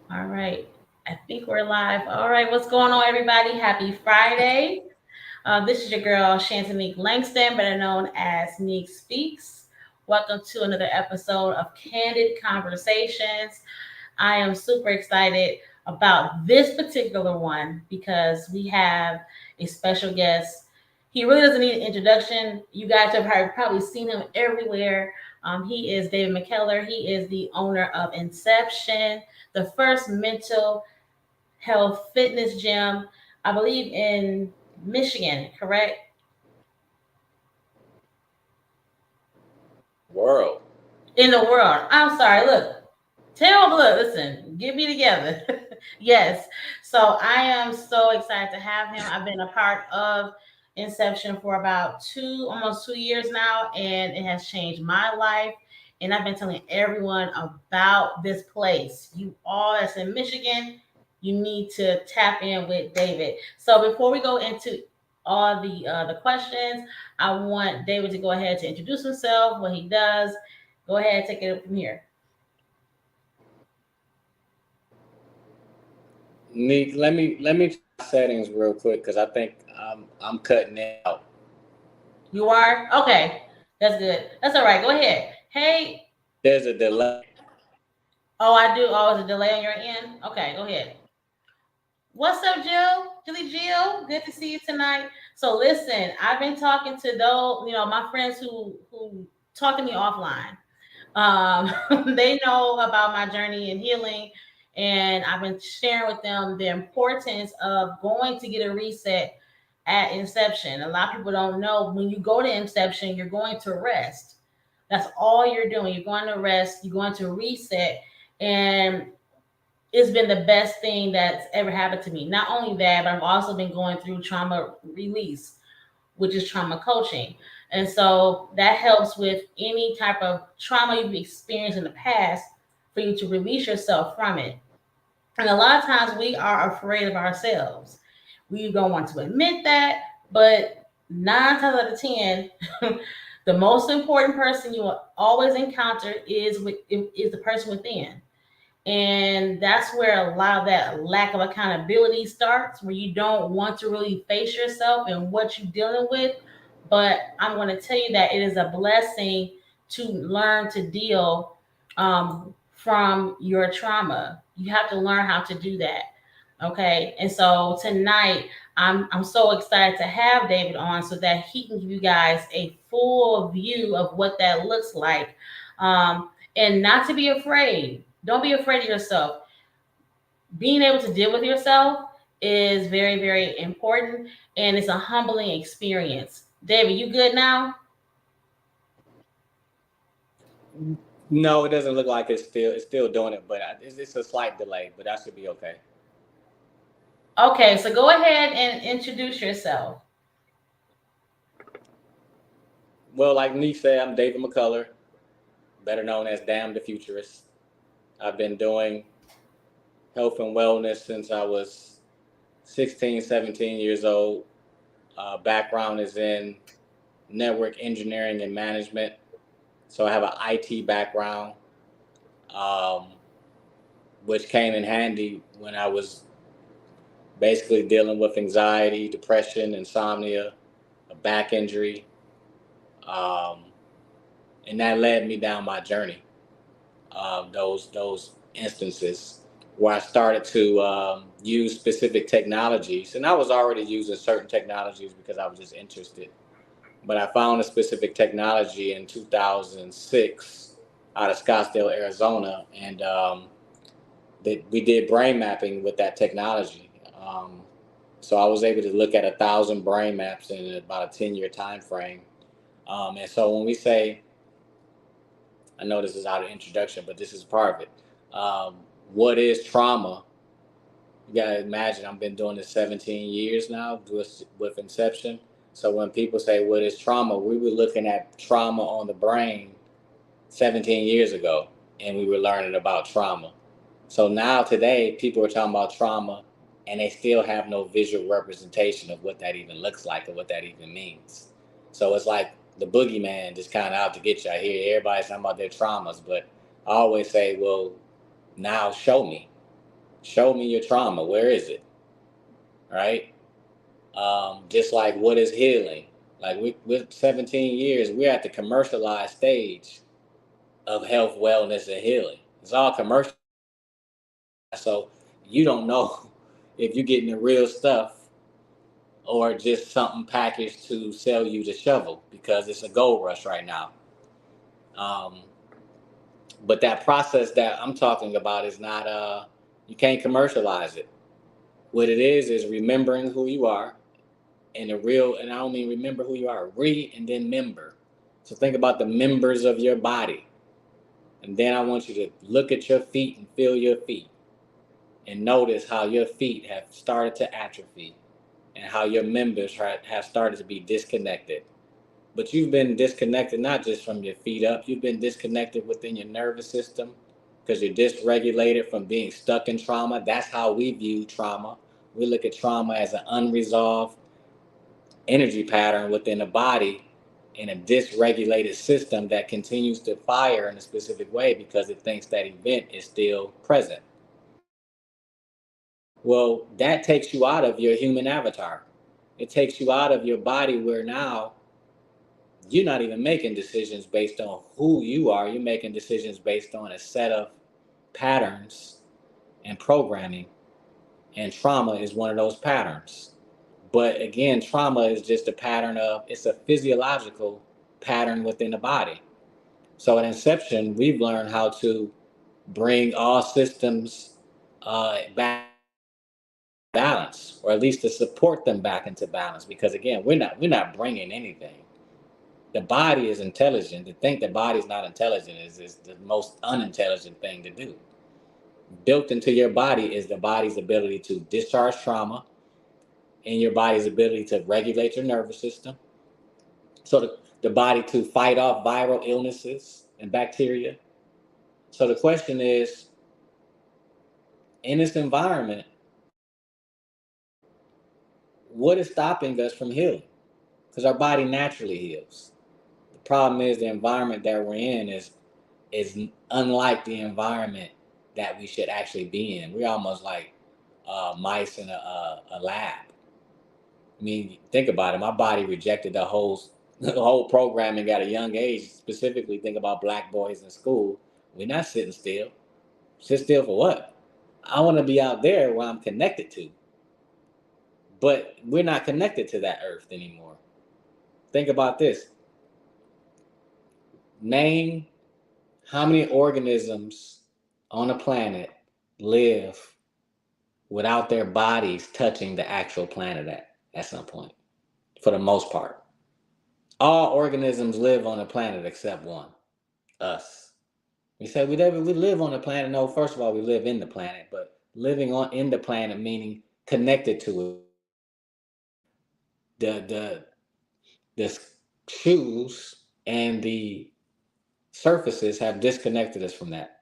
All right. I think we're live. All right. What's going on, everybody? Happy Friday. This is your girl, Shantanique Langston, better known as Neek Speaks. Welcome to another episode of Candid Conversations. I am super excited about this particular one because we have a special guest. He really doesn't need an introduction. You guys have probably seen him everywhere. He is David McKellar. He is the owner of Inception, the first mental health fitness gym, I believe in Michigan, correct? World. In the world. I'm sorry. Look, listen, get me together. Yes. So I am so excited to have him. I've been a part of Inception for about almost 2 years now, and it has changed my life. And I've been telling everyone about this place. You all that's in Michigan, you need to tap in with David. So before we go into all the questions, I want David to go ahead to introduce himself, what he does. Go ahead, take it from here. Nick, let me check my settings real quick because I think I'm cutting it out. You are? Okay. That's good. That's all right. Go ahead. Hey. There's a delay. Oh, I do. Oh, is a delay on your end? Okay, go ahead. What's up, Jill? Julie Jill. Good to see you tonight. So listen, I've been talking to those, my friends who talk to me offline. They know about my journey in healing, and I've been sharing with them the importance of going to get a reset at inception. A lot of people don't know when you go to inception, you're going to rest. That's all you're doing. You're going to rest, you're going to reset, and it's been the best thing that's ever happened to me. Not only that, but I've also been going through trauma release, which is trauma coaching. And so that helps with any type of trauma you've experienced in the past for you to release yourself from it. And a lot of times we are afraid of ourselves. We don't want to admit that, but 9 times out of 10, the most important person you will always encounter is the person within. And that's where a lot of that lack of accountability starts, where you don't want to really face yourself and what you're dealing with. But I'm going to tell you that it is a blessing to learn to deal from your trauma. You have to learn how to do that. Okay. And so tonight, I'm so excited to have David on so that he can give you guys a full view of what that looks like. And not to be afraid. Don't be afraid of yourself. Being able to deal with yourself is very, very important, and it's a humbling experience. David, you good now? No, it doesn't look like it's still doing it, but it's a slight delay, but that should be okay. Okay, so go ahead and introduce yourself. Well, like Nick said, I'm David McCullough, better known as Damn the Futurist. I've been doing health and wellness since I was 16, 17 years old. Background is in network engineering and management, so I have an IT background. Um, which came in handy when I was basically dealing with anxiety, depression, insomnia, a back injury, um, and that led me down my journey. Those instances where I started to use specific technologies, and I was already using certain technologies because I was just interested. But I found a specific technology in 2006 out of Scottsdale, Arizona, and that we did brain mapping with that technology. So I was able to look at 1,000 brain maps in about a 10-year time frame. And so when we say, I know this is out of introduction, but this is part of it. What is trauma? You gotta imagine I've been doing this 17 years now with Inception. So when people say what is trauma, we were looking at trauma on the brain 17 years ago, and we were learning about trauma. So now today, people are talking about trauma, and they still have no visual representation of what that even looks like or what that even means. So it's like the boogeyman just kind of out to get you. I hear everybody's talking about their traumas, but I always say, well, now show me. Show me your trauma. Where is it? Right? Just like what is healing? Like with 17 years, we're at the commercialized stage of health, wellness, and healing. It's all commercial. So you don't know if you're getting the real stuff or just something packaged to sell you the shovel because it's a gold rush right now. Um, but that process that I'm talking about is not, you can't commercialize it. What it is remembering who you are and the real, and I don't mean remember who you are, and then member. So think about the members of your body. And then I want you to look at your feet and feel your feet and notice how your feet have started to atrophy and how your members have started to be disconnected. But you've been disconnected not just from your feet up, you've been disconnected within your nervous system because you're dysregulated from being stuck in trauma. That's how we view trauma. We look at trauma as an unresolved energy pattern within the body in a dysregulated system that continues to fire in a specific way because it thinks that event is still present. Well, that takes you out of your human avatar. It takes you out of your body where now you're not even making decisions based on who you are. You're making decisions based on a set of patterns and programming. And trauma is one of those patterns. But again, trauma is just a pattern of, it's a physiological pattern within the body. So at inception, we've learned how to bring all systems back balance, or at least to support them back into balance. Because again, we're not bringing anything. The body is intelligent. To think the body is not intelligent is the most unintelligent thing to do. Built into your body is the body's ability to discharge trauma and your body's ability to regulate your nervous system. So the body to fight off viral illnesses and bacteria. So the question is, in this environment, what is stopping us from healing? Because our body naturally heals. The problem is the environment that we're in is unlike the environment that we should actually be in. We're almost like mice in a lab. I mean, think about it. My body rejected the whole programming at a young age. Specifically, think about black boys in school. We're not sitting still. Sit still for what? I want to be out there where I'm connected to. But we're not connected to that earth anymore. Think about this. Name how many organisms on the planet live without their bodies touching the actual planet at some point, for the most part. All organisms live on the planet except one, us. We say we live on the planet. No, first of all, we live in the planet, but living on in the planet meaning connected to it. The the shoes and the surfaces have disconnected us from that.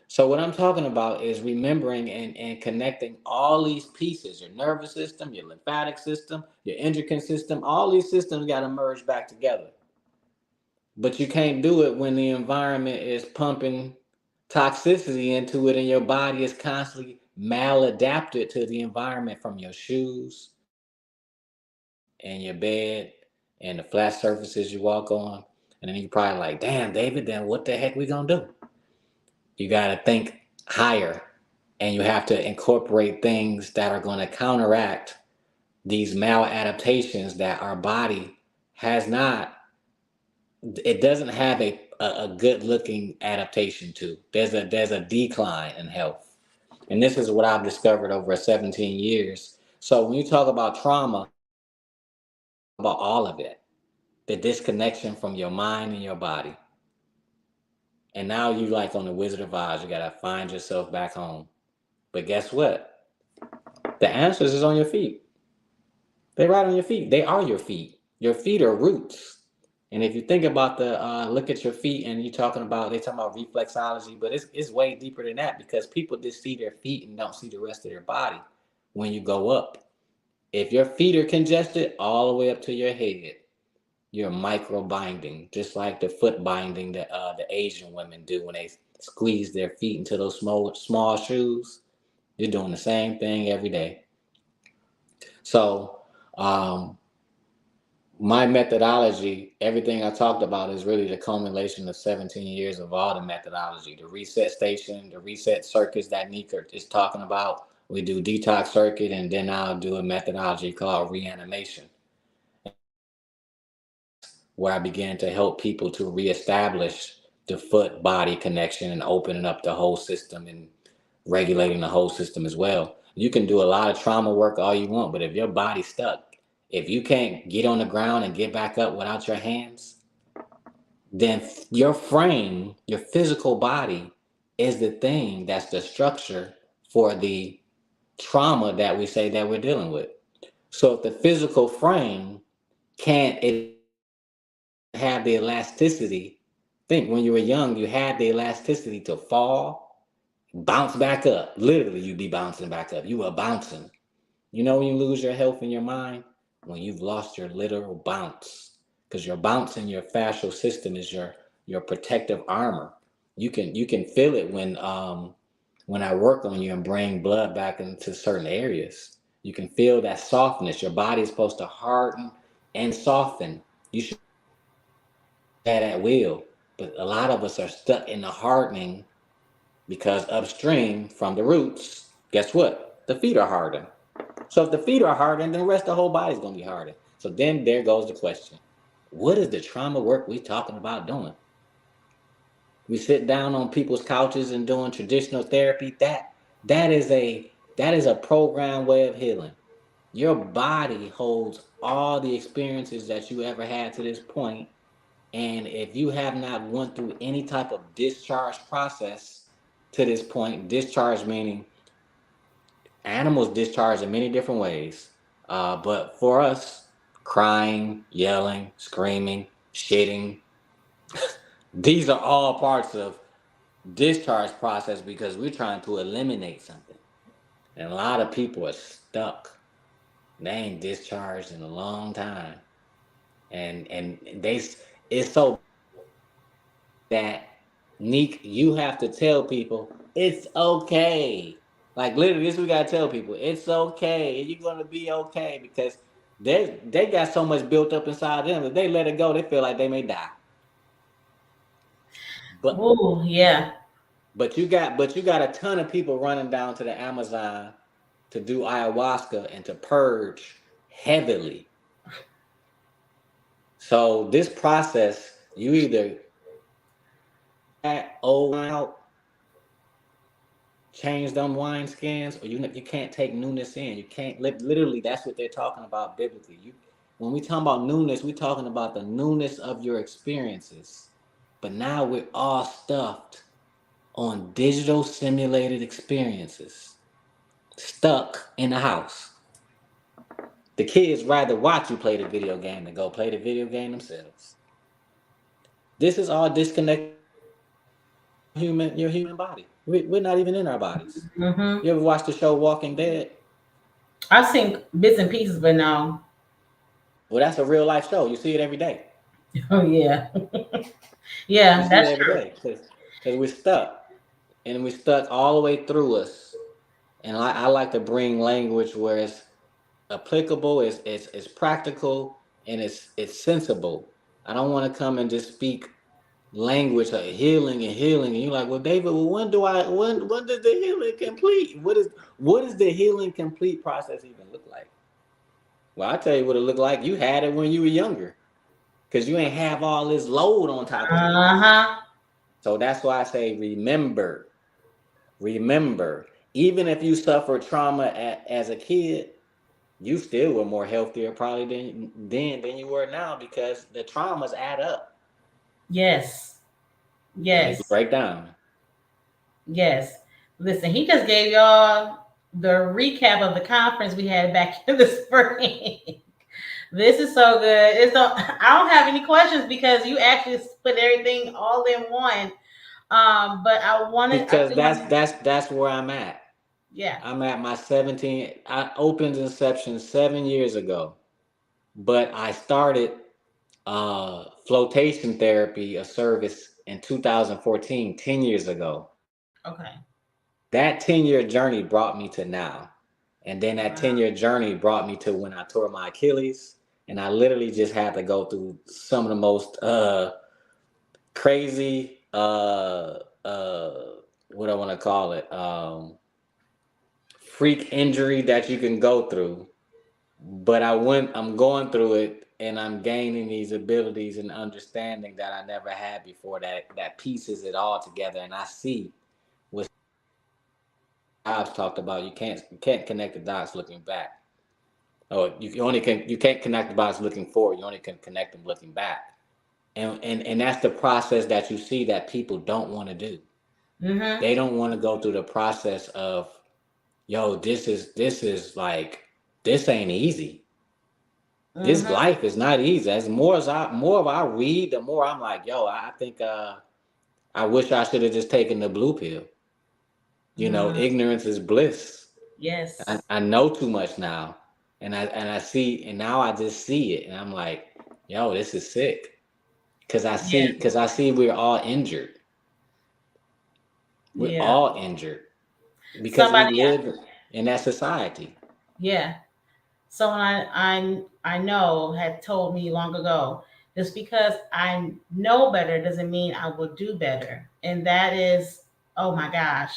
So what I'm talking about is remembering and connecting all these pieces, your nervous system, your lymphatic system, your endocrine system, all these systems got to merge back together. But you can't do it when the environment is pumping toxicity into it and your body is constantly maladapted to the environment from your shoes and your bed and the flat surfaces you walk on. And then you're probably like, damn, David, then what the heck we gonna do? You gotta think higher and you have to incorporate things that are gonna counteract these maladaptations that our body has not, it doesn't have a good looking adaptation to. There's a decline in health. And this is what I've discovered over 17 years. So when you talk about trauma, about all of it, the disconnection from your mind and your body. And now you like on the Wizard of Oz, you gotta find yourself back home. But guess what? The answers is on your feet. They're right on your feet. They are your feet. Your feet are roots. And if you think about the look at your feet, and you're talking about they talking about reflexology, but it's way deeper than that because people just see their feet and don't see the rest of their body when you go up. If your feet are congested all the way up to your head, you're micro binding, just like the foot binding that the Asian women do when they squeeze their feet into those small shoes. You're doing the same thing every day. So, my methodology, everything I talked about is really the culmination of 17 years of all the methodology, the reset station, the reset circuits that Nika is talking about. We do detox circuit, and then I'll do a methodology called reanimation, where I began to help people to reestablish the foot body connection and opening up the whole system and regulating the whole system as well. You can do a lot of trauma work all you want, but if your body's stuck, if you can't get on the ground and get back up without your hands, then your frame, your physical body, is the thing that's the structure for the trauma that we say that we're dealing with. So if the physical frame can't have the elasticity, think when you were young, you had the elasticity to fall, bounce back up. Literally, you'd be bouncing back up. You were bouncing. You know when you lose your health in your mind? When you've lost your literal bounce. Because your bounce in your fascial system is your protective armor. You can feel it when I work on you and bring blood back into certain areas. You can feel that softness. Your body is supposed to harden and soften. You should have that will. But a lot of us are stuck in the hardening because upstream from the roots, guess what? The feet are hardened. So if the feet are hardened, then the rest of the whole body's gonna be hardened. So then there goes the question. What is the trauma work we talking about doing? We sit down on people's couches and doing traditional therapy. That is a programmed way of healing. Your body holds all the experiences that you ever had to this point, and if you have not went through any type of discharge process to this point, discharge meaning animals discharge in many different ways. But for us, crying, yelling, screaming, shitting, these are all parts of discharge process because we're trying to eliminate something. And a lot of people are stuck. They ain't discharged in a long time. And they it's so that Neek, you have to tell people it's okay. Like literally, this we gotta tell people it's okay. You're gonna be okay because they got so much built up inside them. If they let it go, they feel like they may die. But Oh, yeah. but you got a ton of people running down to the Amazon to do ayahuasca and to purge heavily. So this process, you either that old out change them wine skins, or you can't take newness in. You can't literally. That's what they're talking about biblically. You when we talk about newness, we're talking about the newness of your experiences. But now we're all stuffed on digital simulated experiences, stuck in the house. The kids rather watch you play the video game than go play the video game themselves. This is all disconnected your human body. We're not even in our bodies. Mm-hmm. You ever watch the show Walking Dead? I've seen bits and pieces, but no. Well, that's a real life show. You see it every day. Oh, yeah. You Yeah, see it that's every true. day because we're stuck and we're stuck all the way through us. And I like to bring language where it's applicable, it's practical, and it's sensible. I don't want to come and just speak language of healing, and you're like, well, David, well, when does the healing complete? What is the healing complete process even look like? Well, I tell you what it looked like. You had it when you were younger, because you ain't have all this load on top of you. Uh-huh. So that's why I say remember. Even if you suffered trauma as a kid, you still were more healthier probably than you were now because the traumas add up Yes. and they Yes. break down. Yes. Listen, he just gave y'all the recap of the conference we had back in the spring. This is so good. It's so I don't have any questions because you actually put everything all in one. But I Because do want to, that's where I'm at. yeah. I'm at my 17. I opened Inception 7 years ago, but I started flotation therapy, a service in 2014, 10 years ago. Okay. That 10-year journey brought me to now. And then that Wow. 10-year journey brought me to when I tore my Achilles. And I literally just had to go through some of the most crazy, what I want to call it, freak injury that you can go through. But I'm going through it and I'm gaining these abilities and understanding that I never had before that pieces it all together. And I see what I've talked about. You can't connect the dots looking back. Oh, you can't connect the dots looking forward. You only can connect them looking back. And that's the process that you see that people don't want to do. Mm-hmm. They don't want to go through the process of, yo, this is like, this ain't easy. This Mm-hmm. life is not easy. More of I read, the more I'm like, yo, I think I wish I should have just taken the blue pill. Mm. Ignorance is bliss. I, Yes. I know too much now. And I see, and now I just see it and I'm like, yo, this is sick. Yeah. Cause I see we're all injured. We're Yeah. all injured because we Somebody. live in that society. Yeah. Someone I know had told me long ago, just because I know better doesn't mean I will do better. And that is, oh my gosh.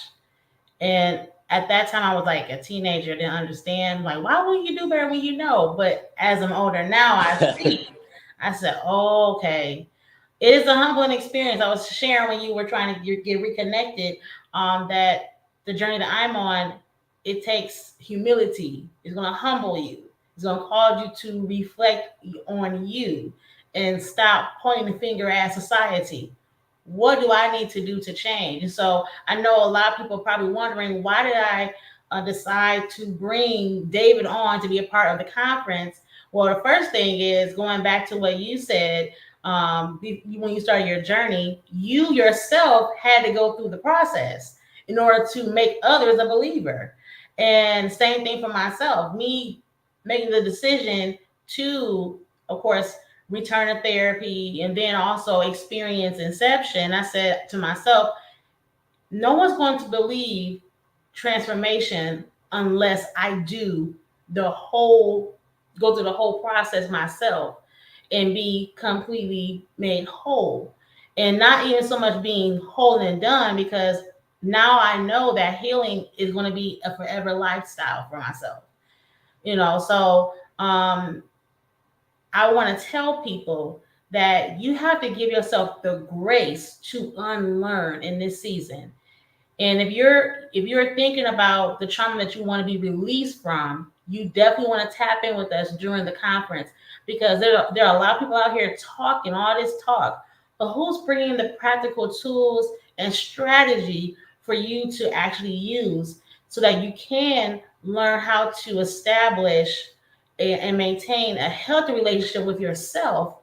And at that time, I was like a teenager, didn't understand, like, why would you do better when you know? But as I'm older now, I see. I said, oh, okay. It is a humbling experience. I was sharing when you were trying to get reconnected, that the journey that I'm on, it takes humility. It's going to humble you. It's going to cause you to reflect on you and stop pointing the finger at society. What do I need to do to change? And so I know a lot of people are probably wondering, why did I decide to bring David on to be a part of the conference? Well, the first thing is going back to what you said, when you started your journey, you yourself had to go through the process in order to make others a believer. And same thing for myself, me making the decision to, of course, return to therapy and then also experience inception. I said to myself, no one's going to believe transformation unless I do the whole, go through the whole process myself and be completely made whole. And not even so much being whole and done, because now I know that healing is going to be a forever lifestyle for myself. So I want to tell people that you have to give yourself the grace to unlearn in this season. And if you're thinking about the trauma that you want to be released from, you definitely want to tap in with us during the conference, because there are a lot of people out here talking all this talk, but who's bringing the practical tools and strategy for you to actually use so that you can learn how to establish and maintain a healthy relationship with yourself,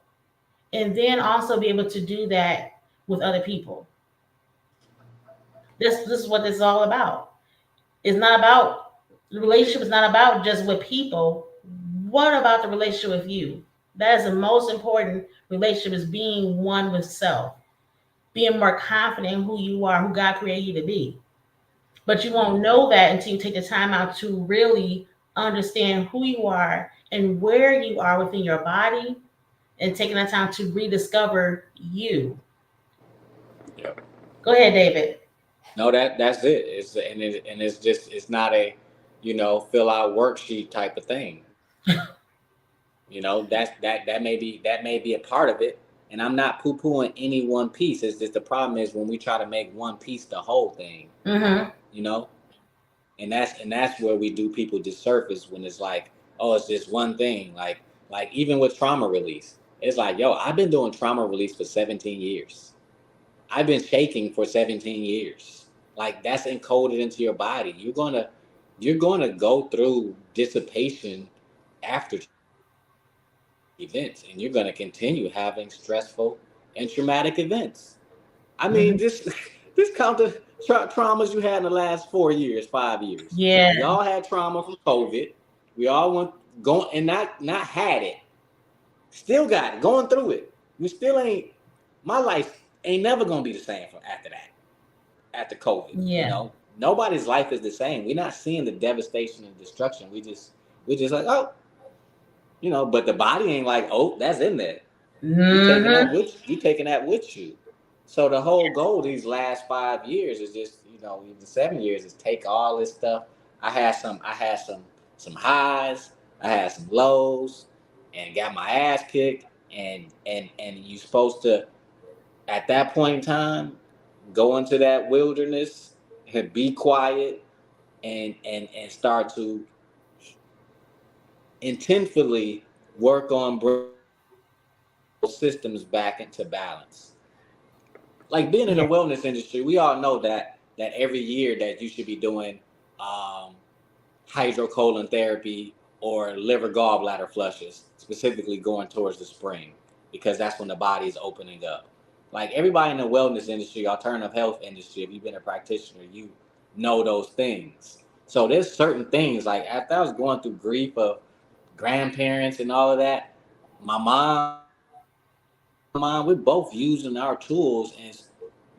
and then also be able to do that with other people. This is what this is all about. It's not about, the relationship is not about just with people. What about the relationship with you? That is the most important relationship, is being one with self, being more confident in who you are, who God created you to be. But you won't know that until you take the time out to really understand who you are and where you are within your body, and taking the time to rediscover you. Yep. Go ahead, David. No, that's it. It's just, it's not a, fill out worksheet type of thing. That may be a part of it. And I'm not poo pooing any one piece. It's just, the problem is when we try to make one piece the whole thing. Mm-hmm. You know, and that's where we do people disservice, when it's like, oh, it's just one thing. Like even with trauma release, it's like, yo, I've been doing trauma release for 17 years. I've been shaking for 17 years. Like, that's encoded into your body. You're gonna go through dissipation after events, and you're gonna continue having stressful and traumatic events. I mean, Mm-hmm. this count the traumas you had in the last 4 years, 5 years. Yeah. We all had trauma from COVID. We all went going and not had it. Still got it, going through it. We still ain't. My life ain't never gonna be the same from after that. After COVID, Yeah. nobody's life is the same. We're not seeing the devastation and destruction. We just like, oh, but the body ain't like, oh, that's in there. You taking that Mm-hmm. with you taking that with you. So the whole goal these last 5 years is just, even 7 years is take all this stuff. I had some highs, I had some lows, and got my ass kicked. And you supposed to, at that point in time, go into that wilderness and be quiet and start to intentfully work on bringing those systems back into balance. Like being in Yeah. the wellness industry, we all know that every year that you should be doing um, hydrocolon therapy or liver gallbladder flushes, specifically going towards the spring, because that's when the body is opening up. Like everybody in the wellness industry, alternative health industry, if you've been a practitioner, you know those things. So there's certain things, like after I was going through grief of grandparents and all of that, my mom, we're both using our tools and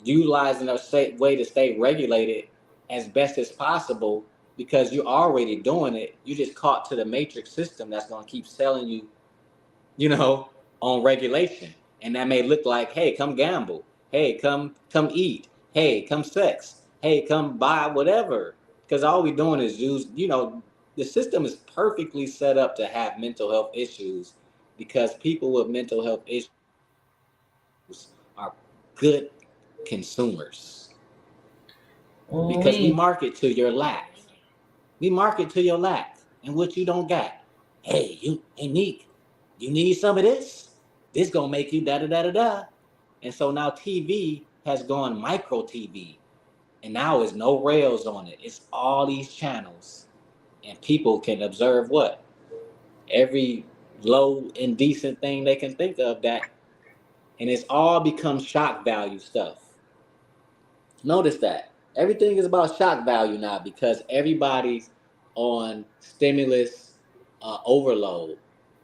utilizing a way to stay regulated as best as possible, because you're already doing it. You just caught to the matrix system that's going to keep selling you, you know, on regulation. And that may look like, hey, come gamble. Hey, come eat. Hey, come sex. Hey, come buy whatever. Because all we're doing is the system is perfectly set up to have mental health issues, because people with mental health issues are good consumers, because we We. market to your lack. We market to your lack and what you don't got. Hey, Nick, you need some of this? This gonna make you da da da da da. And so now TV has gone micro TV, and now there's no rails on it. It's all these channels, and people can observe what every low indecent thing they can think of, and it's all become shock value stuff. Notice that everything is about shock value now, because everybody's on stimulus overload.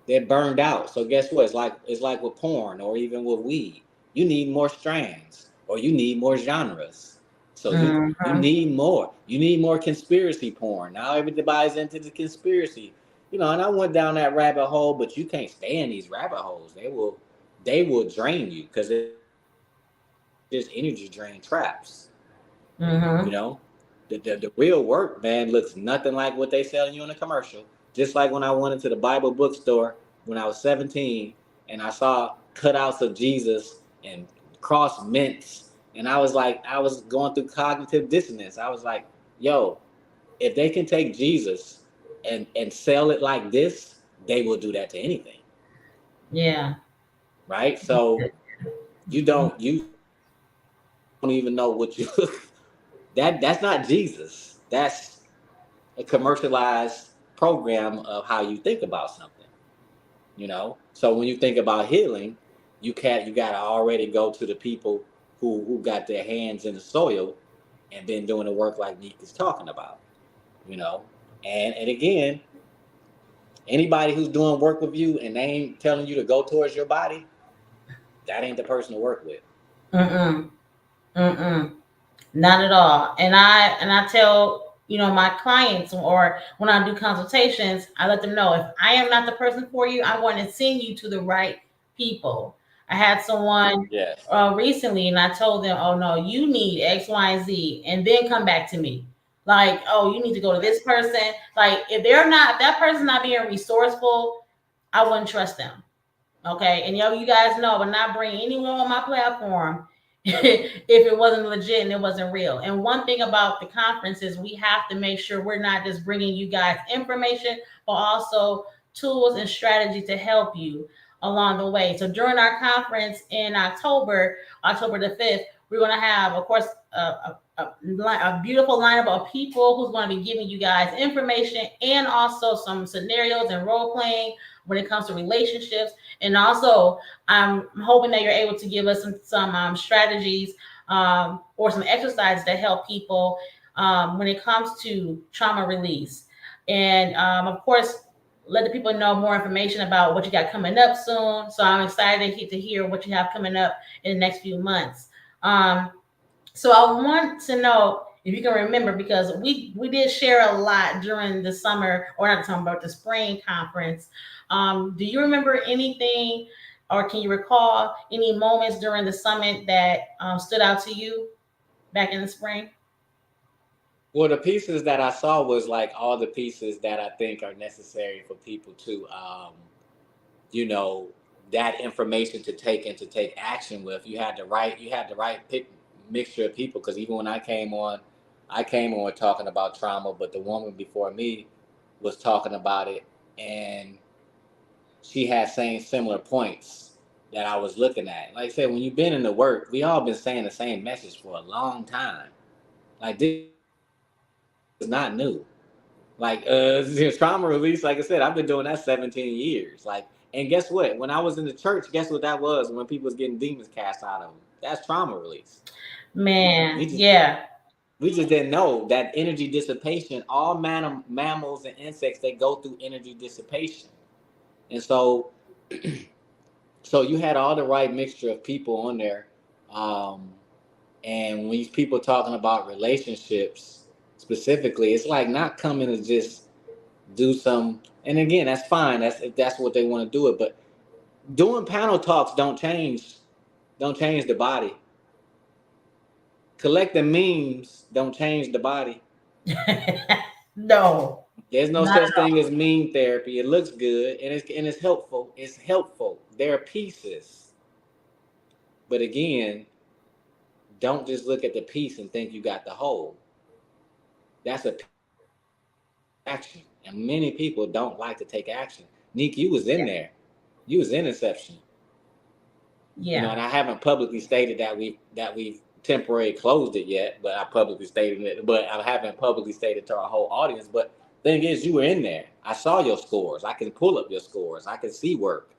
They're burned out. So guess what? It's like with porn or even with weed. You need more strands or you need more genres. So you Mm-hmm. need more. You need more conspiracy porn. Now everybody's into the conspiracy. And I went down that rabbit hole, but you can't stay in these rabbit holes. They will drain you, because they're just energy drain traps. You Mm-hmm. know, the real work, man, looks nothing like what they selling you in a commercial. Just like when I went into the Bible bookstore when I was 17, and I saw cutouts of Jesus and cross mints, and I was going through cognitive dissonance. I was like, yo, if they can take Jesus and sell it like this, they will do that to anything, Yeah. right? So you don't even know what you that's not Jesus. That's a commercialized program of how you think about something. So when you think about healing, you got to already go to the people who got their hands in the soil and been doing the work like Nick is talking about. you know and again, anybody who's doing work with you and they ain't telling you to go towards your body, that ain't the person to work with. Mm-mm. Mm-mm. Not at all. And I tell my clients, or when I do consultations, I let them know, if I am not the person for you, I'm going to send you to the right people. I had someone Yes. recently, and I told them, oh no, you need X, Y, and Z, and then come back to me. Like, oh, you need to go to this person. Like, if that person's not being resourceful, I wouldn't trust them. Okay. And you guys know, I would not bring anyone on my platform if it wasn't legit and it wasn't real. And one thing about the conference is we have to make sure we're not just bringing you guys information, but also tools and strategy to help you along the way. So during our conference in October the 5th, we're going to have, of course, a beautiful lineup of people who's going to be giving you guys information, and also some scenarios and role playing when it comes to relationships. And also, I'm hoping that you're able to give us some strategies, or some exercises that help people when it comes to trauma release. And of course, let the people know more information about what you got coming up soon. So I'm excited to hear what you have coming up in the next few months. So I want to know if you can remember, because we did share a lot during the summer, or not the summer, but the spring conference. Do you remember anything, or can you recall any moments during the summit that stood out to you back in the spring? Well, the pieces that I saw was like all the pieces that I think are necessary for people to, you know, that information to take and to take action with. You had the right mixture of people. Because even when I came on talking about trauma, but the woman before me was talking about it, and she had saying similar points that I was looking at. Like I said, when you've been in the work, we all been saying the same message for a long time. Like this is not new. Like trauma release, like I said, I've been doing that 17 years. Like, and guess what? When I was in the church, guess what that was? When people was getting demons cast out of them. That's trauma release. Man, We just yeah. we just didn't know that energy dissipation. All mammals and insects, they go through energy dissipation, and so you had all the right mixture of people on there. Um, and when these people talking about relationships specifically, it's like not coming to just do some. And again, that's fine. That's if that's what they want to do it. But doing panel talks don't change the body. Collecting memes don't change the body. No, There's no not such at thing all. as meme therapy. It looks good and it's helpful. It's helpful. There are pieces, but again, don't just look at the piece and think you got the whole. That's a action, and many people don't like to take action. Nick, you was in Yeah, there. You was in Inception. You know, yeah, and I haven't publicly stated that we've temporarily closed it yet, but I publicly stated it. But I haven't publicly stated to our whole audience. But thing is, you were in there. I saw your scores. I can pull up your scores. I can see work,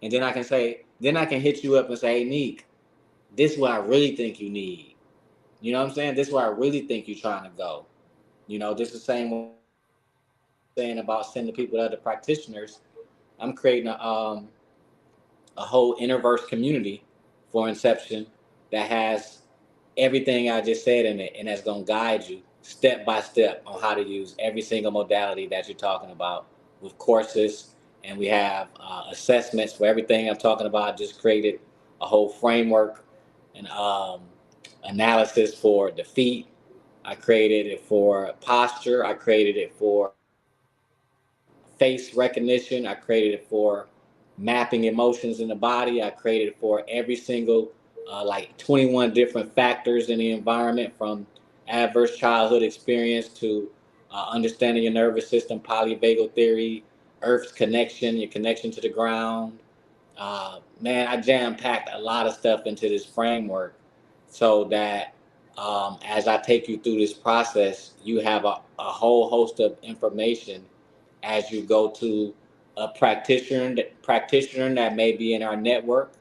and then I can hit you up and say, hey, Neek, this is what I really think you need. You know what I'm saying? This is where I really think you're trying to go. You know, just the same way saying about sending people to other practitioners. I'm creating a whole interverse community for Inception that has everything I just said in it, and that's going to guide you step by step on how to use every single modality that you're talking about with courses. And we have assessments for everything I'm talking about. I just created a whole framework and analysis for defeat. I created it for posture. I created it for face recognition. I created it for mapping emotions in the body. I created it for every single, like 21 different factors in the environment, from adverse childhood experience to understanding your nervous system, polyvagal theory, Earth's connection, your connection to the ground. Man, I jam packed a lot of stuff into this framework so that as I take you through this process, you have a whole host of information as you go to a practitioner that may be in our network.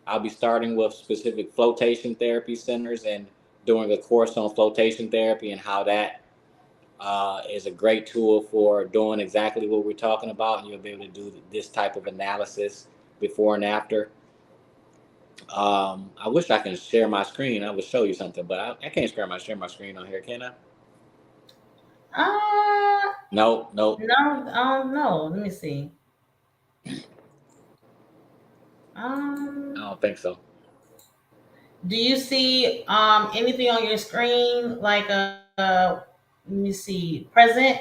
I'll be starting with specific flotation therapy centers and doing a course on flotation therapy and how that is a great tool for doing exactly what we're talking about. And you'll be able to do this type of analysis before and after. I wish I can share my screen. I would show you something, but I can't share my screen on here, can I? uh No, no, no, no, let me see. I um don't think so. do you see anything on your screen like let me see, present?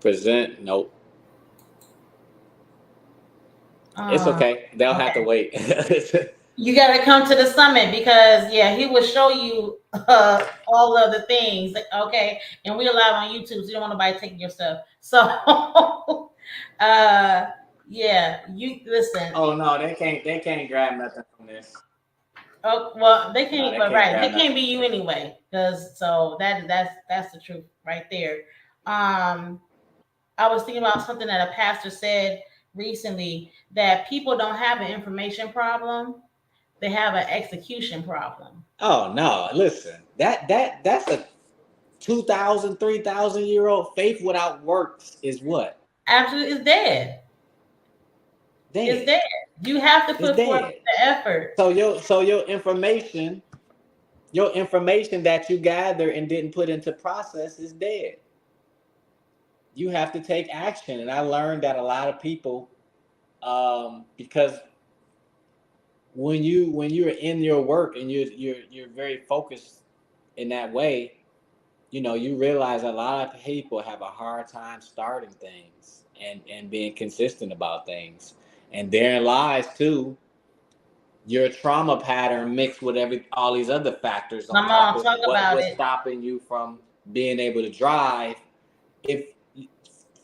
Present, nope. It's uh okay. They'll have to okay, wait. you got to come to the summit, because yeah, he will show you all of the things, okay? And we live on YouTube, so you don't want nobody taking your stuff. So uh yeah, you listen. Oh no, they can't grab nothing from this. Oh well, they No, can't, they but can't right, grab they can't nothing be from you this. anyway, because so that's the truth right there. um I was thinking about something that a pastor said recently, that people don't have an information problem, they have an execution problem. Oh no, listen. That's a 2,000, 3,000 year old faith without works is what? Absolutely, it's dead. It's Dead. dead. You have to It's put forth dead. the effort. So your information, Your information that you gathered and didn't put into process is dead. You have to take action. And I learned that a lot of people, because when you're in your work and you're very focused in that way, you realize a lot of people have a hard time starting things and being consistent about things. And therein lies too your trauma pattern mixed with all these other factors on Come top on, of talk about what's it. stopping you from being able to drive. If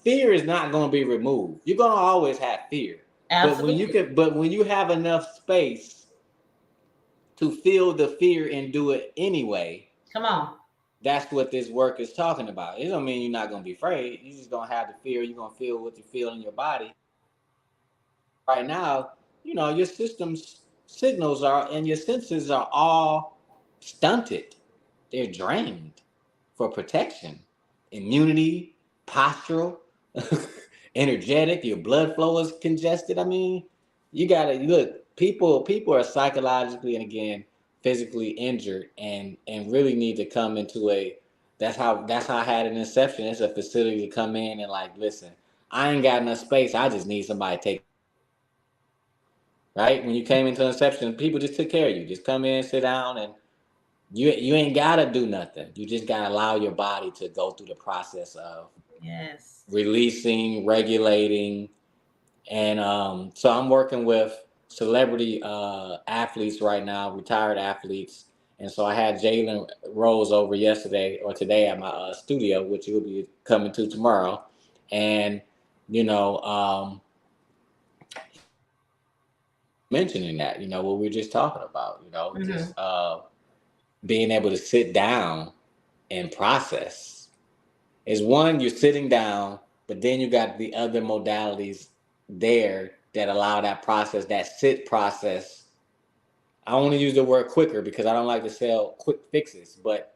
fear is not going to be removed, you're going to always have fear. Absolutely. But when you have enough space to feel the fear and do it anyway, Come on. that's what this work is talking about. It don't mean you're not going to be afraid. You just going to have the fear. You're going to feel what you feel in your body. Right now, your system's signals are and your senses are all stunted. They're drained for protection, immunity, postural, energetic. Your blood flow is congested. I mean, you gotta look. People are psychologically and again physically injured and really need to come into a. That's how I had an inception. It's a facility to come in and like listen. I ain't got enough space. I just need somebody to take. Right when you came into inception, people just took care of you. Just come in, sit down, and you ain't gotta do nothing. You just gotta allow your body to go through the process of Yes. releasing, regulating, and so I'm working with celebrity athletes right now, retired athletes, and so I had Jalen Rose over yesterday or today at my studio, which you'll be coming to tomorrow, and you know, mentioning that, what we are just talking about, Mm-hmm. just being able to sit down and process is one, you're sitting down, but then you got the other modalities there that allow that process, that sit process. I only use the word quicker because I don't like to sell quick fixes, but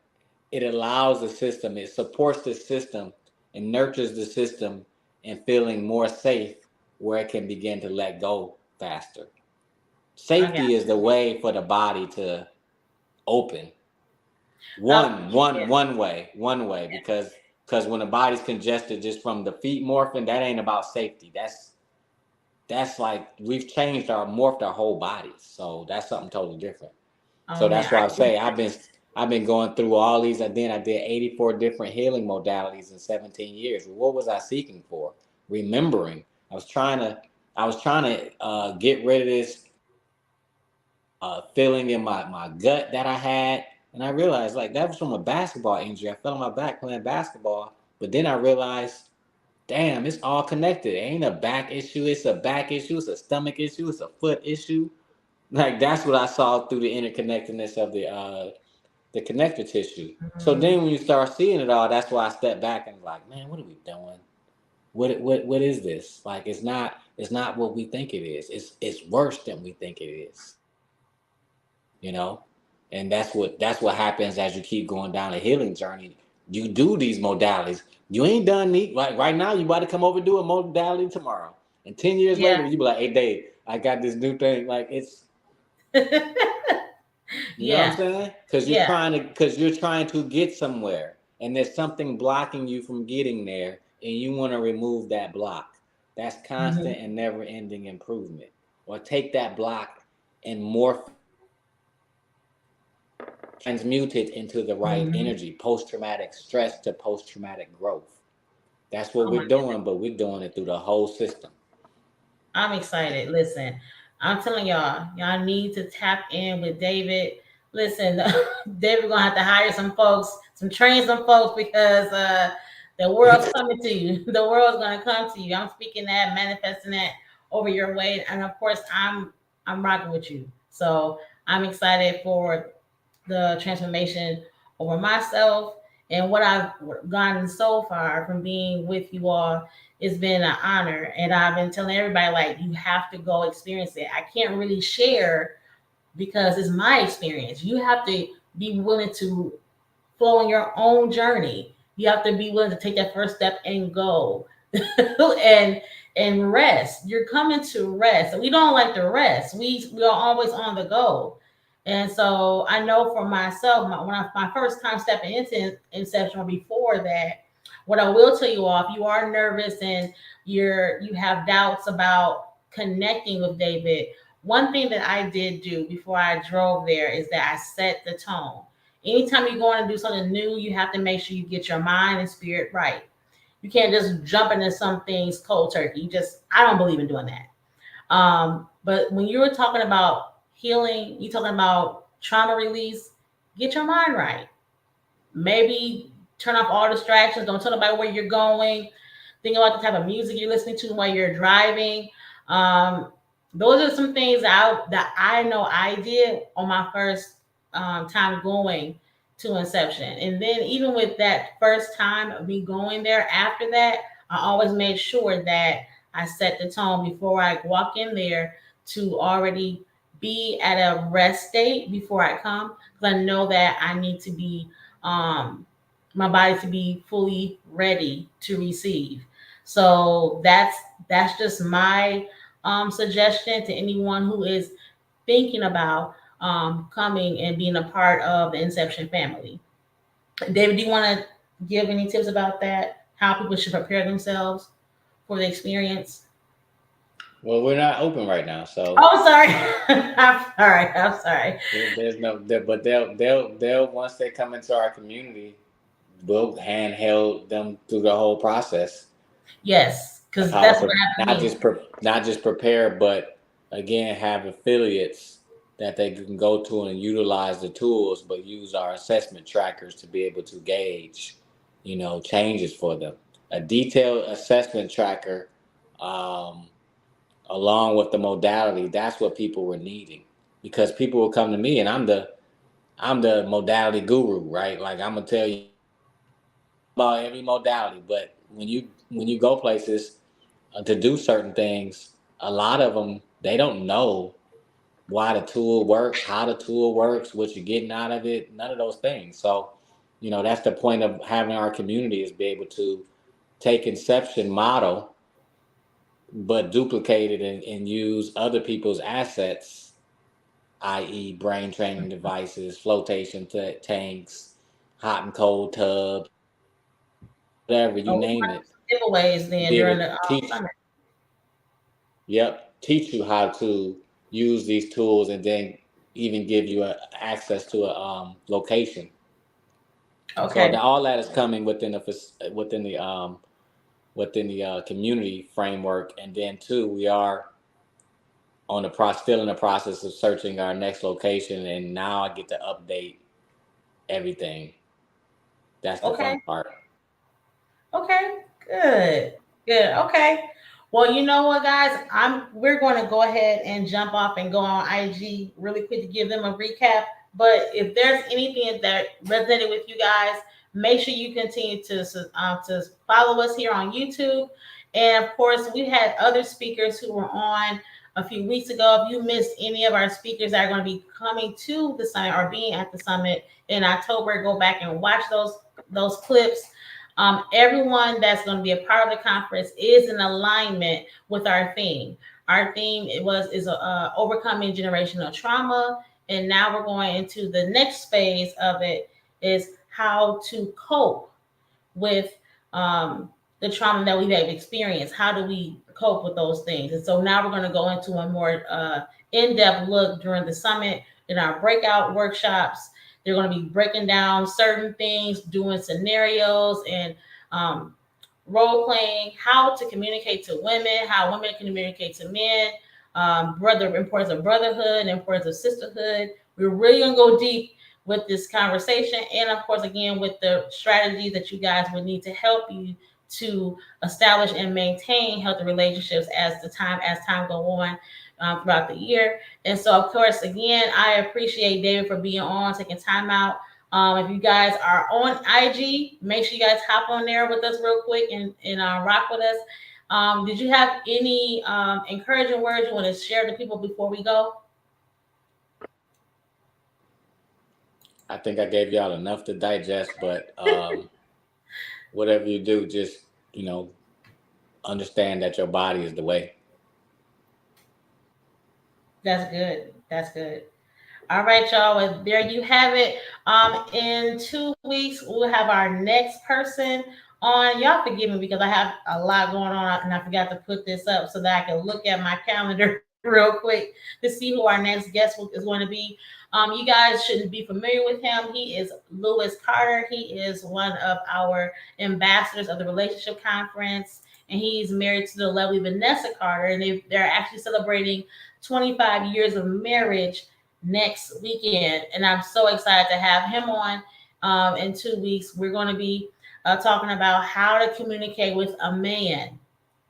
it allows the system, it supports the system and nurtures the system and feeling more safe where it can begin to let go faster. I got Safety is the you. way for the body to open. Um, One yeah. one way, one way, because when the body's congested just from the feet morphing, that ain't about safety. That's like we've changed our morphed our whole bodies. So that's something totally different. Oh So man, that's I why I get say that. I've been going through all these. I did 84 different healing modalities in 17 years. What was I seeking for? Remembering. I was trying to get rid of this feeling in my gut that I had. And I realized like that was from a basketball injury. I fell on my back playing basketball. But then I realized, damn, it's all connected. It ain't a back issue. It's a back issue. It's a stomach issue. It's a foot issue. Like that's what I saw through the interconnectedness of the connective tissue. So Mhm. then when you start seeing it all, that's why I step back and like, man, what are we doing? What is this? Like it's not what we think it is. It's worse than we think it is. You know? And that's what happens as you keep going down a healing journey. You do these modalities. You ain't done neat. Like right now, you about to come over and do a modality tomorrow. And 10 years Yeah. later, you be like, hey Dave, I got this new thing. Like it's you know what I'm Yeah. saying? Because Yeah. you're trying to get somewhere, and there's something blocking you from getting there, and you want to remove that block. That's constant Hmm. and never-ending improvement. Or take that block and morph, transmute it into the right Hmm. energy. Post-traumatic stress to post-traumatic growth. That's what Oh my we're goodness. doing, but we're doing it through the whole system. I'm excited. Listen, I'm telling y'all need to tap in with David. Listen, David gonna have to hire some folks, train some folks because the world's coming to you. The world's gonna come to you. I'm speaking that, manifesting that over your way, and of course, I'm rocking with you. So I'm excited for the transformation over myself and what I've gotten so far from being with you all. It's been an honor, and I've been telling everybody like you have to go experience it. I can't really share because it's my experience. You have to be willing to flow in your own journey. You have to be willing to take that first step and go and rest. You're coming to rest. We don't like to rest. We are always on the go. And so I know for myself, my first time stepping into Inception or before that, what I will tell you all, if you are nervous and you have doubts about connecting with David, one thing that I did do before I drove there is that I set the tone. Anytime you're going to do something new, you have to make sure you get your mind and spirit right. You can't just jump into some things cold turkey. I don't believe in doing that. But when you were talking about healing, you talking about trauma release, get your mind right. Maybe turn off all distractions. Don't tell nobody where you're going. Think about the type of music you're listening to while you're driving. Um, those are some things that I know I did on my first time going to Inception. And then even with that first time of me going there, after that, I always made sure that I set the tone before I walk in there to already be at a rest state before I come, because I know that I need to be um, my body to be fully ready to receive. So that's just my suggestion to anyone who is thinking about coming and being a part of the Inception family. David, do you want to give any tips about that? How people should prepare themselves for the experience? Well, we're not open right now, so Oh, sorry. I'm sorry. I'm sorry. there's no. But they'll once they come into our community, we'll handheld them through the whole process Yes, of because how to that's what happened to me. not just prepare, but again have affiliates that they can go to and utilize the tools, but use our assessment trackers to be able to gauge, changes for them. A detailed assessment tracker, um, along with the modality, that's what people were needing, because people will come to me and I'm the modality guru, right? Like I'm gonna tell you about every modality, but when you go places to do certain things, a lot of them they don't know why the tool works, how the tool works, what you're getting out of it, none of those things. So, that's the point of having our community, is be able to take Inception model, but duplicate it and use other people's assets, i.e., brain training devices, flotation tanks, hot and cold tubs, whatever you Oh, we name might it, do some giveaways to then be able during to the teach. summer. Yep, teach you how to use these tools, and then even give you access to a location. So Okay. all that is coming within the community framework, and then too, we are still in the process of searching our next location, and now I get to update everything. That's the fun Okay. part. Okay, good, good. Okay. Well, you know what, guys? We're going to go ahead and jump off and go on IG really quick to give them a recap. But if there's anything that resonated with you guys, make sure you continue to follow us here on YouTube. And of course, we had other speakers who were on a few weeks ago. If you missed any of our speakers that are going to be coming to the summit or being at the summit in October, go back and watch those clips. Everyone that's going to be a part of the conference is in alignment with our theme. Our theme is overcoming generational trauma, and now we're going into the next phase of it is how to cope with the trauma that we have experienced. How do we cope with those things? And so now we're going to go into a more in-depth look during the summit in our breakout workshops. They're going to be breaking down certain things, doing scenarios and um, role playing, how to communicate to women, how women can communicate to men, importance of brotherhood, importance of sisterhood. We're really gonna go deep with this conversation, and of course, again, with the strategies that you guys would need to help you to establish and maintain healthy relationships as time go on throughout the year. And so, of course, again, I appreciate David for being on, taking time out. If you guys are on IG, make sure you guys hop on there with us real quick and rock with us. Did you have any encouraging words you want to share to people before we go? I think I gave y'all enough to digest, but whatever you do, just understand that your body is the way. That's good. That's good. All right, y'all. Well, there you have it. In 2 weeks, we'll have our next person on. Y'all forgive me because I have a lot going on, and I forgot to put this up so that I can look at my calendar real quick to see who our next guest is going to be. You guys shouldn't be familiar with him. He is Lewis Carter. He is one of our ambassadors of the Relationship Conference, and he's married to the lovely Vanessa Carter, and they're actually celebrating 25 years of marriage next weekend, and I'm so excited to have him on. In 2 weeks, we're going to be talking about how to communicate with a man.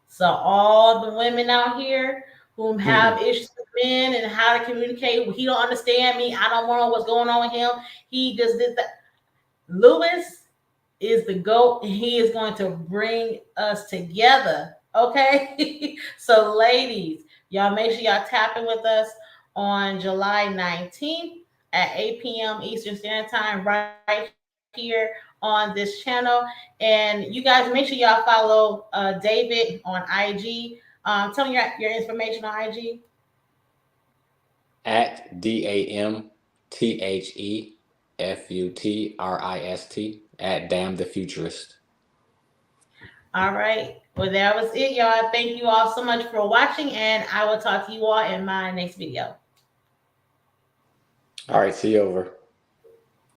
So all the women out here who have issues with men and how to communicate, he don't understand me. I don't know what's going on with him. He just did that. Lewis is the GOAT, and he is going to bring us together. Okay. So, ladies, y'all make sure y'all tap in with us on July 19th at 8 p.m. Eastern Standard Time right here on this channel. And you guys make sure y'all follow David on IG. Tell me your information on IG. At DAMTHEFUTRIST at Damn the Futurist. All right. Well, that was it, y'all. Thank you all so much for watching, and I will talk to you all in my next video. All right, see you over.